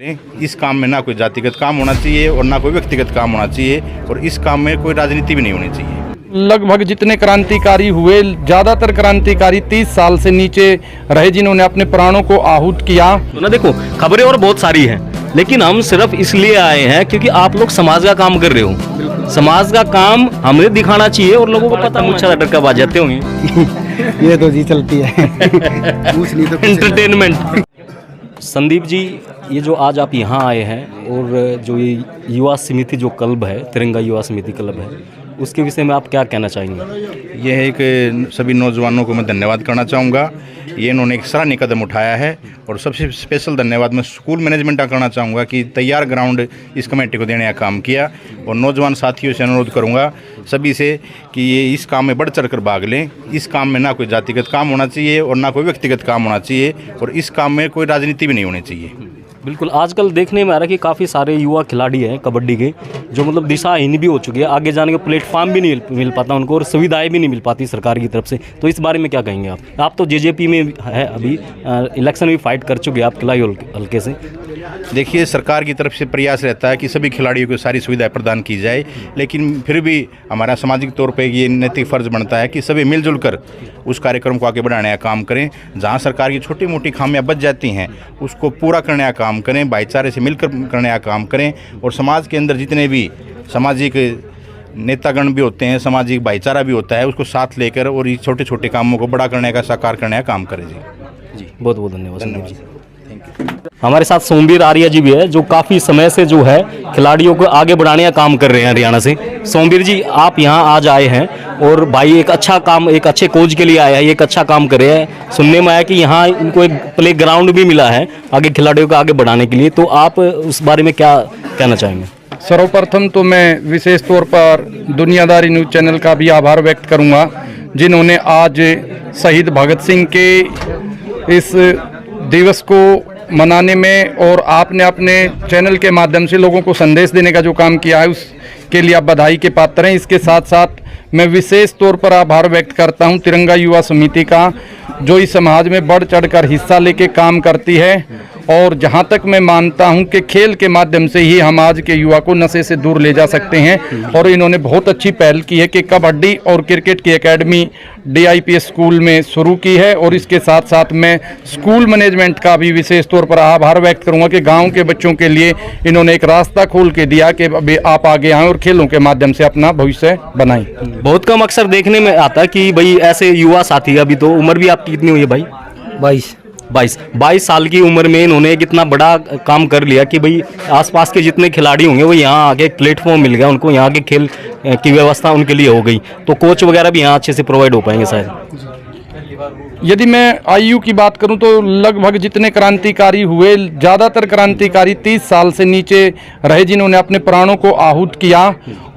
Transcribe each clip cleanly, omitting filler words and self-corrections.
इस काम में ना कोई जातिगत काम होना चाहिए और ना कोई व्यक्तिगत काम होना चाहिए, और इस काम में कोई राजनीति भी नहीं होनी चाहिए। लगभग जितने क्रांतिकारी हुए, ज़्यादातर क्रांतिकारी 30 साल से नीचे रहे, जिन्होंने अपने प्राणों को आहूत किया। तो ना देखो, खबरें और बहुत सारी हैं, लेकिन हम सिर्फ इसलिए आए हैं क्योंकि आप लोग समाज का काम कर रहे हो। समाज का काम हमें दिखाना चाहिए और लोगों को पता मुझे डर कब आ जाते होंगे। ये तो जी चलती है। पूछ ली तो एंटरटेनमेंट। संदीप जी, ये जो आज आप यहाँ आए हैं और जो ये युवा समिति जो क्लब है, तिरंगा युवा समिति क्लब है, उसके विषय में आप क्या कहना चाहेंगे? यह एक सभी नौजवानों को मैं धन्यवाद करना चाहूँगा। ये इन्होंने एक सराहनीय कदम उठाया है, और सबसे स्पेशल धन्यवाद मैं स्कूल मैनेजमेंट का करना चाहूँगा कि तैयार ग्राउंड इस कमेटी को देने का काम किया। और नौजवान साथियों से अनुरोध करूँगा सभी से कि ये इस काम में बढ़ चढ़ कर भाग लें। इस काम में ना कोई जातिगत काम होना चाहिए और ना कोई व्यक्तिगत काम होना चाहिए, और इस काम में कोई राजनीति भी नहीं होनी चाहिए। बिल्कुल, आजकल देखने में आ रहा है कि काफ़ी सारे युवा खिलाड़ी हैं कबड्डी के, जो मतलब दिशाहीन भी हो चुके हैं, आगे जाने का प्लेटफॉर्म भी नहीं मिल पाता उनको और सुविधाएं भी नहीं मिल पाती सरकार की तरफ से। तो इस बारे में क्या कहेंगे आप? आप तो जेजेपी में है, अभी इलेक्शन भी फाइट कर चुके हैं आप किलाई हल्के से। देखिए, सरकार की तरफ से प्रयास रहता है कि सभी खिलाड़ियों को सारी सुविधाएं प्रदान की जाए, लेकिन फिर भी हमारा सामाजिक तौर पे ये नैतिक फ़र्ज़ बनता है कि सभी मिलजुल कर उस कार्यक्रम को आगे बढ़ाने का काम करें। जहां सरकार की छोटी मोटी खामियां बच जाती हैं, उसको पूरा करने का काम करें, भाईचारे से मिलकर करने का काम करें, और समाज के अंदर जितने भी सामाजिक नेतागण भी होते हैं, सामाजिक भाईचारा भी होता है, उसको साथ लेकर और ये छोटे छोटे कामों को बड़ा करने का, साकार करने का काम करें। जी बहुत बहुत धन्यवाद संदीप जी। हमारे साथ सोमवीर आर्या जी भी है, जो काफ़ी समय से जो है खिलाड़ियों को आगे बढ़ाने का काम कर रहे हैं हरियाणा से। सोमवीर जी, आप यहाँ आज आए हैं और भाई एक अच्छा काम, एक अच्छे कोच के लिए आया है, एक अच्छा काम कर रहे हैं। सुनने में आया कि यहाँ इनको एक प्ले ग्राउंड भी मिला है आगे खिलाड़ियों को आगे बढ़ाने के लिए, तो आप उस बारे में क्या कहना चाहेंगे? सर्वप्रथम तो मैं विशेष तौर पर दुनियादारी न्यूज़ चैनल का भी आभार व्यक्त करूंगा, जिन्होंने आज शहीद भगत सिंह के इस दिवस को मनाने में और आपने अपने चैनल के माध्यम से लोगों को संदेश देने का जो काम किया है, उसके लिए आप बधाई के पात्र हैं। इसके साथ साथ मैं विशेष तौर पर आभार व्यक्त करता हूं तिरंगा युवा समिति का, जो इस समाज में बढ़ चढ़कर हिस्सा लेके काम करती है। और जहां तक मैं मानता हूं कि खेल के माध्यम से ही हम आज के युवा को नशे से दूर ले जा सकते हैं, और इन्होंने बहुत अच्छी पहल की है कि कबड्डी और क्रिकेट की एकेडमी DIPS स्कूल में शुरू की है। और इसके साथ साथ मैं स्कूल मैनेजमेंट का भी विशेष तौर पर आभार व्यक्त करूंगा कि गांव के बच्चों के लिए इन्होंने एक रास्ता खोल के दिया कि अभी आप आगे आएँ और खेलों के माध्यम से अपना भविष्य बनाएं। बहुत कम अक्सर देखने में आता है कि भाई ऐसे युवा साथी, अभी तो उम्र भी आपकी कितनी हुई है भाई? 22 साल की उम्र में इन्होंने एक इतना बड़ा काम कर लिया कि भाई आसपास के जितने खिलाड़ी होंगे वो यहाँ आके प्लेटफॉर्म मिल गया उनको, यहाँ के खेल की व्यवस्था उनके लिए हो गई, तो कोच वगैरह भी यहाँ अच्छे से प्रोवाइड हो पाएंगे शायद। यदि मैं आयु की बात करूं तो लगभग जितने क्रांतिकारी हुए, ज़्यादातर क्रांतिकारी 30 साल से नीचे रहे, जिन्होंने अपने प्राणों को आहूत किया।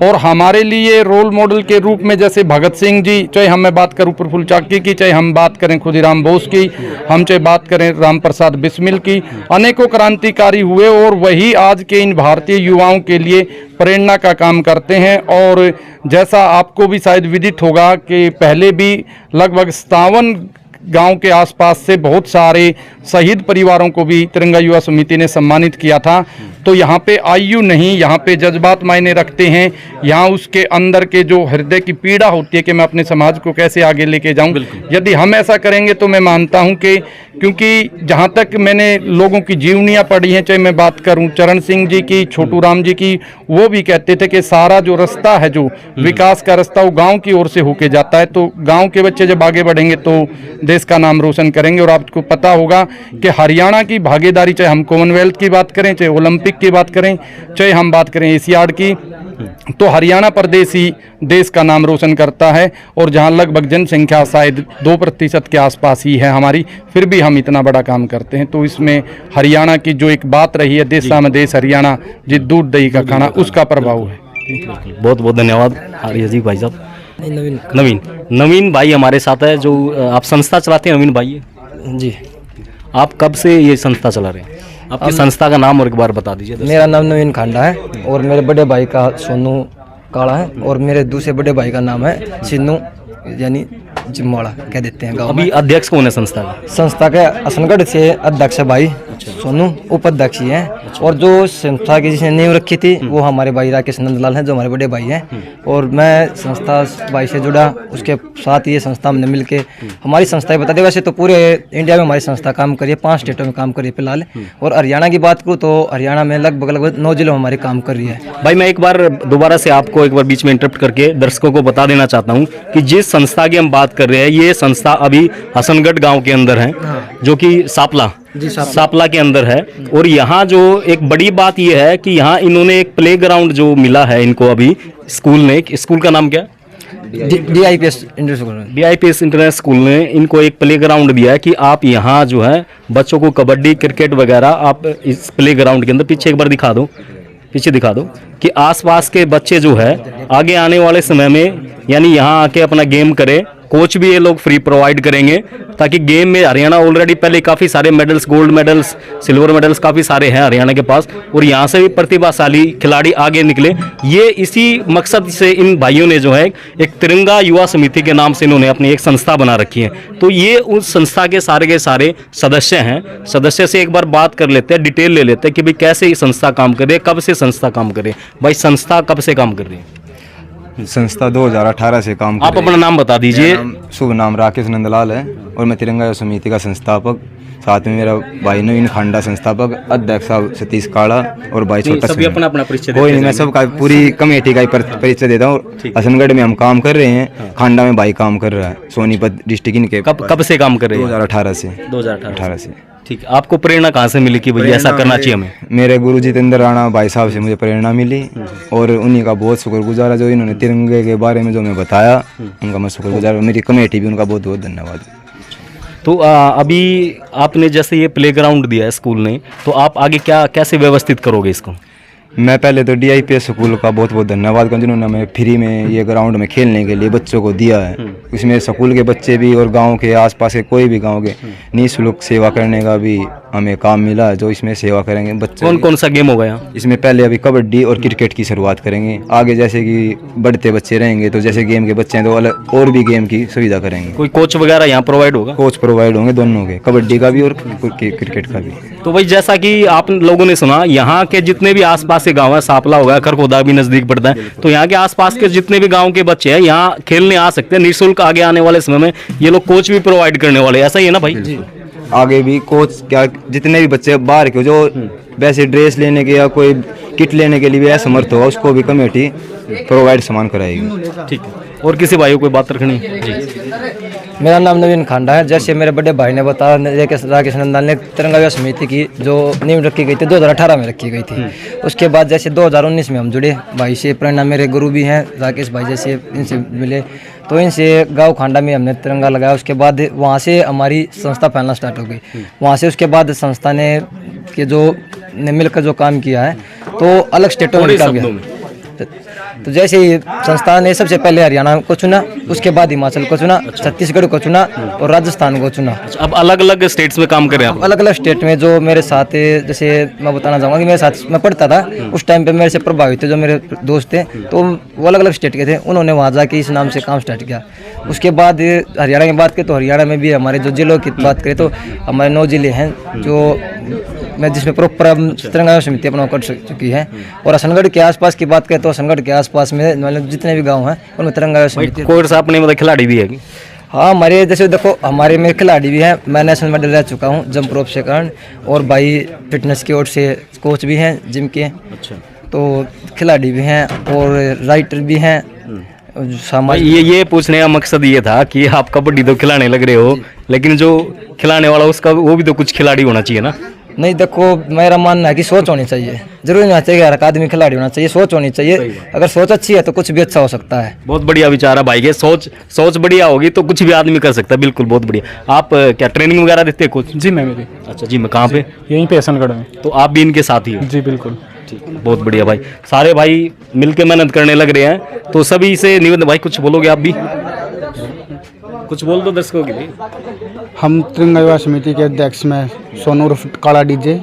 और हमारे लिए रोल मॉडल के रूप में जैसे भगत सिंह जी, चाहे हम बात करूं प्रफुल्ल चाकी की, चाहे हम बात करें खुदीराम बोस की, हम चाहे बात करें राम प्रसाद बिस्मिल की, अनेकों क्रांतिकारी हुए और वही आज के इन भारतीय युवाओं के लिए प्रेरणा का काम करते हैं। और जैसा आपको भी शायद विदित होगा कि पहले भी लगभग 57 गांव के आसपास से बहुत सारे शहीद परिवारों को भी तिरंगा युवा समिति ने सम्मानित किया था। तो यहाँ पे आयु नहीं, यहाँ पे जज्बात मायने रखते हैं, यहाँ उसके अंदर के जो हृदय की पीड़ा होती है कि मैं अपने समाज को कैसे आगे लेके जाऊँ। यदि हम ऐसा करेंगे तो मैं मानता हूँ कि, क्योंकि जहाँ तक मैंने लोगों की जीवनियाँ पढ़ी हैं, चाहे मैं बात करूँ चरण सिंह जी की, छोटू राम जी की, वो भी कहते थे कि सारा जो रास्ता है, जो विकास का रास्ता, वो गाँव की ओर से होके जाता है। तो गाँव के बच्चे जब आगे बढ़ेंगे तो देश का नाम रोशन करेंगे। और आपको पता होगा कि हरियाणा की भागीदारी, चाहे हम कॉमनवेल्थ की बात करें, चाहे ओलंपिक की बात करें, चाहे हम बात करें एशियाड की, तो हरियाणा प्रदेश ही देश का नाम रोशन करता है। और जहां लगभग जनसंख्या शायद 2% के आसपास ही है हमारी, फिर भी हम इतना बड़ा काम करते हैं। तो इसमें हरियाणा की जो एक बात रही है, देशा में देश हरियाणा, जी दूध दही का खाना, उसका प्रभाव है। बहुत बहुत धन्यवाद आर्य जी भाई साहब। नवीन भाई हमारे साथ है, जो आप संस्था चलाते हैं। नवीन भाई जी, आप कब से ये संस्था चला रहे हैं? आपकी संस्था का नाम और एक बार बता दीजिए। मेरा नाम नवीन खांडा है और मेरे बड़े भाई का सोनू काला है, और मेरे दूसरे बड़े भाई का नाम है सिन्नू, यानी जिम्माड़ा कह देते हैं गाँव में। अभी अध्यक्ष कौन है संस्था का? संस्था के असनगढ़ से अध्यक्ष है भाई सोनू उपाध्यक्ष ही हैं। और जो संस्था की जिसने नींव रखी थी वो हमारे भाई राकेश नंदलाल हैं, जो हमारे बड़े भाई हैं। और मैं संस्था भाई से जुड़ा, उसके साथ ये संस्था हमने मिलके हमारी संस्था बता दें। वैसे तो पूरे इंडिया में हमारी संस्था काम करी है, 5 स्टेटों में काम करी है फिलहाल। और हरियाणा की बात करूँ तो हरियाणा में लगभग 9 जिलों में हमारी काम कर रही है। भाई मैं एक बार दोबारा से आपको एक बार बीच में इंटरप्ट करके दर्शकों को बता देना चाहता हूँ कि जिस संस्था की हम बात कर रहे हैं, ये संस्था अभी हसनगढ़ गांव के अंदर है, जो कि सापला के अंदर है। और यहाँ जो एक बड़ी बात ये है कि यहाँ इन्होंने एक प्लेग्राउंड जो मिला है इनको अभी स्कूल का नाम क्या? DIPS इंटरनेशनल स्कूल ने इनको एक प्लेग्राउंड दिया है कि आप यहाँ जो है बच्चों को कबड्डी क्रिकेट वगैरह आप इस प्लेग्राउंड के अंदर पीछे दिखा दो कि आसपास के बच्चे जो है आगे आने वाले समय में यानी यहाँ आके अपना गेम करे। कोच भी ये लोग फ्री प्रोवाइड करेंगे ताकि गेम में हरियाणा ऑलरेडी पहले काफ़ी सारे medals, gold medals, silver medals काफ़ी सारे हैं हरियाणा के पास, और यहाँ से भी प्रतिभाशाली खिलाड़ी आगे निकले। ये इसी मकसद से इन भाइयों ने जो है एक तिरंगा युवा समिति के नाम से इन्होंने अपनी एक संस्था बना रखी है। तो ये उस संस्था के सारे सदस्य हैं। सदस्य से एक बार बात कर लेते हैं, डिटेल ले लेते हैं कि भाई कैसे ये संस्था काम कर रही है, कब से संस्था काम कर रही है। भाई संस्था कब से काम कर रही है? संस्था 2018 से काम कर आप अपना नाम बता दीजिए। शुभ नाम राकेश नंदलाल है और मैं तिरंगा युवा समिति का संस्थापक, साथ में मेरा भाई नवीन खांडा संस्थापक, अध्यक्ष साहब सतीश काड़ा और भाई छोटा सभी अपना परिचय कोई नहीं, मैं सबका पूरी कमेटी का परिचय देता हूँ। हसनगढ़ में हम काम कर रहे हैं, खांडा में भाई काम कर रहा है, सोनीपत डिस्ट्रिक्ट इनके। कब से काम कर रहे हैं? 2018 से। ठीक, आपको प्रेरणा कहाँ से मिली कि भैया ऐसा करना चाहिए हमें? मेरे गुरु जितेंद्र राणा भाई साहब से मुझे प्रेरणा मिली और उन्हीं का बहुत शुक्रगुजार है, जो इन्होंने तिरंगे के बारे में जो मैं बताया उनका मैं शुक्रगुजार हूँ। मेरी कमेटी भी उनका बहुत बहुत धन्यवाद। तो अभी आपने जैसे ये प्लेग्राउंड दिया है स्कूल ने, तो आप आगे कैसे व्यवस्थित करोगे इसको? मैं पहले तो DIPS स्कूल का बहुत बहुत धन्यवाद करूँ जिन्होंने हमें फ्री में ये ग्राउंड में खेलने के लिए बच्चों को दिया है। इसमें स्कूल के बच्चे भी और गांव के आसपास के कोई भी गांव के निःशुल्क सेवा करने का भी हमें काम मिला है, जो इसमें सेवा करेंगे बच्चे। कौन सा गेम होगा यहाँ? इसमें पहले अभी कबड्डी और क्रिकेट की शुरुआत करेंगे। आगे जैसे कि बढ़ते बच्चे रहेंगे तो जैसे गेम के बच्चे हैं तो अलग और भी गेम की सुविधा करेंगे। कोई कोच वगैरह यहाँ प्रोवाइड होगा? कोच प्रोवाइड होंगे दोनों के, कबड्डी का भी और क्रिकेट का भी। तो भाई जैसा कि आप लोगों ने सुना, यहाँ के जितने भी आसपास के गाँव है, सापला होगा, खरखोदा भी नजदीक पड़ता है, तो यहाँ के आसपास के जितने भी गाँव के बच्चे हैं यहाँ खेलने आ सकते हैं निःशुल्क। आगे आने वाले समय में ये लोग कोच भी प्रोवाइड करने वाले, ऐसा ही है ना भाई? आगे भी कोच क्या जितने भी बच्चे बाहर के जो वैसे ड्रेस लेने के या कोई किट लेने के लिए भी असमर्थ होगा उसको भी कमेटी प्रोवाइड सामान कराएगी। ठीक है। और किसी भाई को कोई बात रखनी है? जी। मेरा नाम नवीन खांडा है। जैसे मेरे बड़े भाई ने बताया, राकेश नंदलाल ने तिरंगा युवा समिति की जो नींव रखी गई थी 2018 में रखी गई थी। उसके बाद जैसे 2019 में हम जुड़े भाई से। प्रेरणा मेरे गुरु भी हैं, राकेश भाई जैसे इनसे मिले तो इनसे गाँव खांडा में हमने तिरंगा लगाया। उसके बाद वहाँ से हमारी संस्था फैलना स्टार्ट हो गई। वहाँ से उसके बाद संस्था ने मिलकर जो काम किया है तो अलग स्टेटों में काम किया। तो जैसे ही संस्था ने सबसे पहले हरियाणा को चुना, उसके बाद हिमाचल को चुना, छत्तीसगढ़ को चुना और राजस्थान को चुना। अब अलग अलग स्टेट्स में काम कर रहे हैं आप? अलग अलग स्टेट में जो मेरे साथ, जैसे मैं बताना चाहूँगा कि मेरे साथ मैं पढ़ता था उस टाइम पे मेरे से प्रभावित थे जो मेरे दोस्त थे, तो वो अलग अलग स्टेट के थे, उन्होंने वहाँ जाके इस नाम से काम स्टार्ट किया। उसके बाद हरियाणा की बात करें तो हरियाणा में भी हमारे जो जिलों की बात करें तो हमारे 9 जिले हैं जो मैं जिसमें प्रॉपर तिरंगा समिति अपना कर चुकी है। और हसनगढ़ के आसपास की बात करें तो हसनगढ़ के आसपास में मतलब जितने भी गांव हैं उनमें तिरंगा समिति। कोर्स आपने मतलब खिलाड़ी भी है कि? हाँ, हमारे जैसे देखो हमारे में खिलाड़ी भी हैं। मैं नेशनल मेडल रह चुका हूँ जंप रोप से कारण, और भाई फिटनेस की ओर से कोच भी हैं जिम के। अच्छा। तो खिलाड़ी भी हैं और राइटर भी हैं। ये पूछने का मकसद ये था कि आप कबड्डी तो खिलाने लग रहे हो, लेकिन जो खिलाने वाला उसका वो भी तो कुछ खिलाड़ी होना चाहिए ना? नहीं, देखो मेरा मानना है कि सोच होनी चाहिए। जरूरी नहीं चाहिए हर आदमी खिलाड़ी होना चाहिए, सोच होनी चाहिए। अगर सोच अच्छी है तो कुछ भी अच्छा हो सकता है। बहुत बढ़िया विचार है भाई के। सोच बढ़िया होगी तो कुछ भी आदमी कर सकता है। बिल्कुल, बहुत बढ़िया। आप क्या ट्रेनिंग वगैरह देते हैं कुछ? जी मैं मेरी। अच्छा जी, मैं कहाँ पे? यहीं पे हसनगढ़ में। तो आप भी इनके साथ ही हो? जी बिल्कुल। ठीक, बहुत बढ़िया भाई। सारे भाई मिलके मेहनत करने लग रहे हैं, तो सभी से निवेदन, भाई कुछ बोलोगे आप भी? कुछ बोल दो दर्शकों के लिए। हम तिरंगा युवा समिति के अध्यक्ष में सोनू उर्फ काला डीजे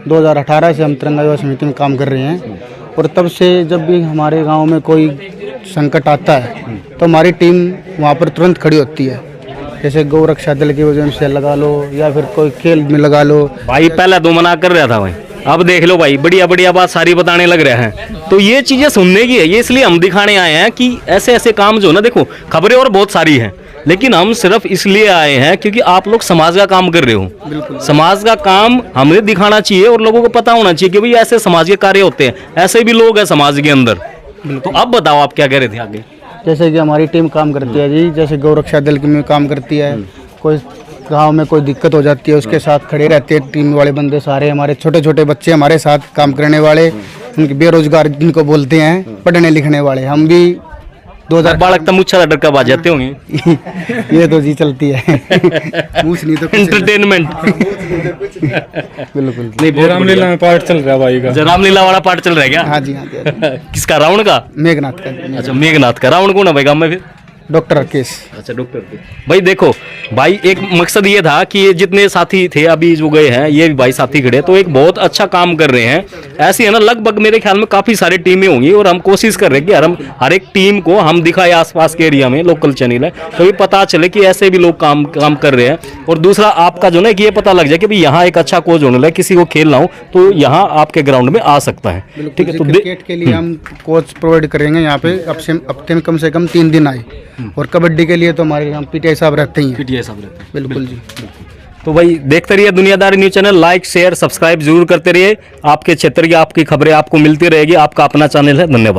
2018 से हम तिरंगा युवा समिति में काम कर रहे हैं। और तब से जब भी हमारे गांव में कोई संकट आता है तो हमारी टीम वहां पर तुरंत खड़ी होती है। जैसे गौ रक्षा दल की वजह से लगा लो या फिर कोई खेल में लगा लो। भाई पहले तो मना कर रहा था भाई, अब देख लो भाई बढ़िया बढ़िया बात सारी बताने लग रहे हैं। तो ये चीजें सुनने की है, ये इसलिए हम दिखाने आए हैं कि ऐसे ऐसे काम जो ना, देखो खबरें और बहुत सारी हैं, लेकिन हम सिर्फ इसलिए आए हैं क्योंकि आप लोग समाज का काम कर रहे हो। समाज का काम हमें दिखाना चाहिए और लोगों को पता होना चाहिए कि भाई ऐसे समाज के कार्य होते हैं, ऐसे भी लोग हैं समाज के अंदर। तो अब बताओ आप क्या कह रहे थे आगे। जैसे कि हमारी टीम काम करती है जी, जैसे गौ रक्षा दल की में काम करती है, कोई गांव में कोई दिक्कत हो जाती है उसके साथ खड़े रहते हैं टीम वाले बंदे सारे। हमारे छोटे छोटे बच्चे हमारे साथ काम करने वाले, उनके बेरोजगार जिनको बोलते हैं, पढ़ने लिखने वाले, हम भी 2000 बालक तो मुच्छा डर का बाज जाते होंगे। ये तो जी चलती है पूछ नहीं तो कुछ एंटरटेनमेंट। बिल्कुल। नहीं बहुत रामलीला में पार्ट चल रहा है भाई का। अच्छा, रामलीला वाला पार्ट चल रहा है क्या? हाँ जी हाँ जी। किसका, रावण का? मेघनाथ का। अच्छा मेघनाथ का। रावण कौन है भाई गाँव में फिर? डॉक्टर राकेश। अच्छा डॉक्टर भाई। देखो भाई एक मकसद ये था कि ये जितने साथी थे अभी जो गए हैं, ये भी भाई साथी खड़े, तो एक बहुत अच्छा काम कर रहे हैं। ऐसे है ना, लगभग मेरे ख्याल में काफी सारी टीमें होंगी और हम कोशिश कर रहे हैं कि हर एक टीम को हम दिखाए आसपास के एरिया में, लोकल चैनल है, तो ये पता चले कि ऐसे भी लोग काम कर रहे हैं। और दूसरा आपका जो ना कि ये पता लग जाए कि भाई यहाँ एक अच्छा कोच होने लगा, किसी को खेलना हो तो यहाँ आपके ग्राउंड में आ सकता है। ठीक है, तो क्रिकेट के लिए हम कोच प्रोवाइड करेंगे यहाँ पे, हफ्ते में कम से कम 3 दिन आए। और कबड्डी के लिए तो हमारे यहाँ पीटीआई साहब रहते ही हैं। पीटीआई साहब रहते हैं। बिल्कुल जी। तो भाई देखते रहिए दुनियादारी news channel, like share subscribe जरूर करते रहिए। आपके क्षेत्र की आपकी खबरें आपको मिलती रहेगी। आपका अपना चैनल है। धन्यवाद।